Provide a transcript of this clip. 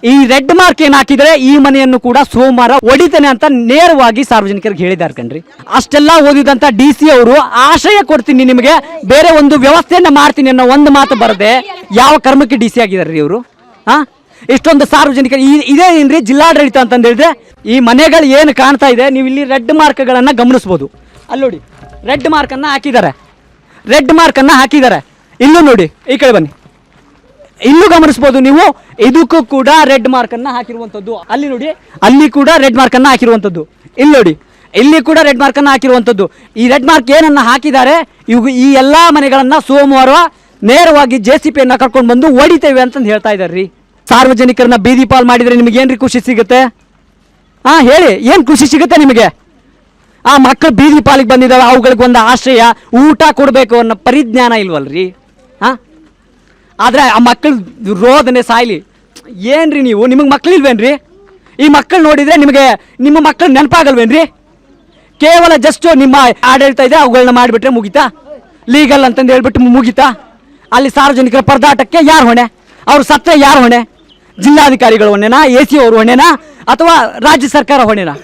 ಈ red mark ಏನ್ ಹಾಕಿದ್ರೆ ಈ ಮನೆಯನ್ನು ಕೂಡ ಸೋಮವಾರ ಹೊಡಿತೇನೆ ಅಂತ ನೇರವಾಗಿ ಸಾರ್ವಜನಿಕರಿಗೆ ಹೇಳಿದ್ದಾರೆ ಕಣ್ರಿ. ಅಷ್ಟೆಲ್ಲ ಓದಿದಂತ DC ಅವರು ಆಶಯ ಕೊಡ್ತೀನಿ ನಿಮಗೆ, ಬೇರೆ ಒಂದು ವ್ಯವಸ್ಥೆಯನ್ನ ಮಾಡ್ತೀನಿ ಅನ್ನೋ ಒಂದು ಮಾತು ಬರದೆ ಯಾವ ಕರ್ಮಕ್ಕೆ DC ಆಗಿದಾರ್ರಿ ಇವರು? ಇಷ್ಟೊಂದು ಸಾರ್ವಜನಿಕರು ಇದೇ ಏನ್ರಿ ಜಿಲ್ಲಾಡಳಿತ ಅಂತಂದು ಹೇಳಿದ್ರೆ, ಈ ಮನೆಗಳು ಏನು ಕಾಣ್ತಾ ಇದೆ ನೀವು ಇಲ್ಲಿ ರೆಡ್ ಮಾರ್ಕ್ಗಳನ್ನ ಗಮನಿಸಬಹುದು. ಅಲ್ಲಿ ನೋಡಿ ರೆಡ್ ಮಾರ್ಕ್ ಅನ್ನ ಹಾಕಿದ್ದಾರೆ, ರೆಡ್ ಮಾರ್ಕ್ ಅನ್ನ ಹಾಕಿದ್ದಾರೆ. ಇಲ್ಲೂ ನೋಡಿ, ಈ ಕಡೆ ಬನ್ನಿ, ಇಲ್ಲೂ ಗಮನಿಸಬಹುದು ನೀವು, ಇದಕ್ಕೂ ಕೂಡ ರೆಡ್ ಮಾರ್ಕ್ ಅನ್ನ ಹಾಕಿರುವಂತದ್ದು. ಅಲ್ಲಿ ನೋಡಿ, ಅಲ್ಲಿ ಕೂಡ ರೆಡ್ ಮಾರ್ಕ್ ಅನ್ನ ಹಾಕಿರುವಂತದ್ದು. ಇಲ್ಲಿ ನೋಡಿ, ಇಲ್ಲಿ ಕೂಡ ರೆಡ್ ಮಾರ್ಕ್ ಅನ್ನ ಹಾಕಿರುವಂತದ್ದು. ಈ ರೆಡ್ ಮಾರ್ಕ್ ಏನನ್ನ ಹಾಕಿದ್ದಾರೆ, ಇವು ಈ ಎಲ್ಲಾ ಮನೆಗಳನ್ನ ಸೋಮವಾರ ನೇರವಾಗಿ JCP ಅನ್ನ ಕರ್ಕೊಂಡು ಬಂದು ಹೊಡಿತೇವೆ ಅಂತಂದು ಹೇಳ್ತಾ ಇದಾರ್ರಿ. ಸಾರ್ವಜನಿಕರನ್ನ ಬೀದಿ ಪಾಲ್ ಮಾಡಿದ್ರೆ ನಿಮಗೆ ಏನ್ರಿ ಖುಷಿ ಸಿಗುತ್ತೆ? ಹೇಳಿ, ಏನ್ ಖುಷಿ ಸಿಗುತ್ತೆ ನಿಮಗೆ? ಆ ಮಕ್ಕಳು ಬೀದಿ ಪಾಲಿಗೆ ಬಂದಿದ್ದಾವೆ, ಅವುಗಳಿಗೆ ಒಂದು ಆಶ್ರಯ, ಊಟ ಕೊಡಬೇಕು ಅನ್ನೋ ಪರಿಜ್ಞಾನ ಇಲ್ವಲ್ರಿ? ಆದ್ರೆ ಆ ಮಕ್ಕಳು ರೋದನೆ ಸಾಯ್ಲಿ. ಏನ್ರಿ ನೀವು, ನಿಮಗೆ ಮಕ್ಕಳಿಲ್ವೇನ್ರಿ? ಈ ಮಕ್ಕಳು ನೋಡಿದ್ರೆ ನಿಮಗೆ ನಿಮ್ಮ ಮಕ್ಕಳು ನೆನಪಾಗಲ್ವೇನ್ರಿ? ಕೇವಲ ಜಸ್ಟ್ ನಿಮ್ಮ ಆಡಳಿತ ಇದೆ, ಅವುಗಳನ್ನ ಮಾಡಿಬಿಟ್ರೆ ಮುಗಿತಾ? ಲೀಗಲ್ ಅಂತಂದು ಹೇಳ್ಬಿಟ್ಟು ಮುಗಿತಾ? ಅಲ್ಲಿ ಸಾರ್ವಜನಿಕರ ಪರದಾಟಕ್ಕೆ ಯಾರು ಹೊಣೆ? ಅವ್ರು ಸತ್ತರೆ ಯಾರು ಹೊಣೆ? ಜಿಲ್ಲಾಧಿಕಾರಿಗಳು ಹೊಣೆನಾ, AC ಅವರು ಹೊಣೆನಾ, ಅಥವಾ ರಾಜ್ಯ ಸರ್ಕಾರ ಹೊಣೆನಾ?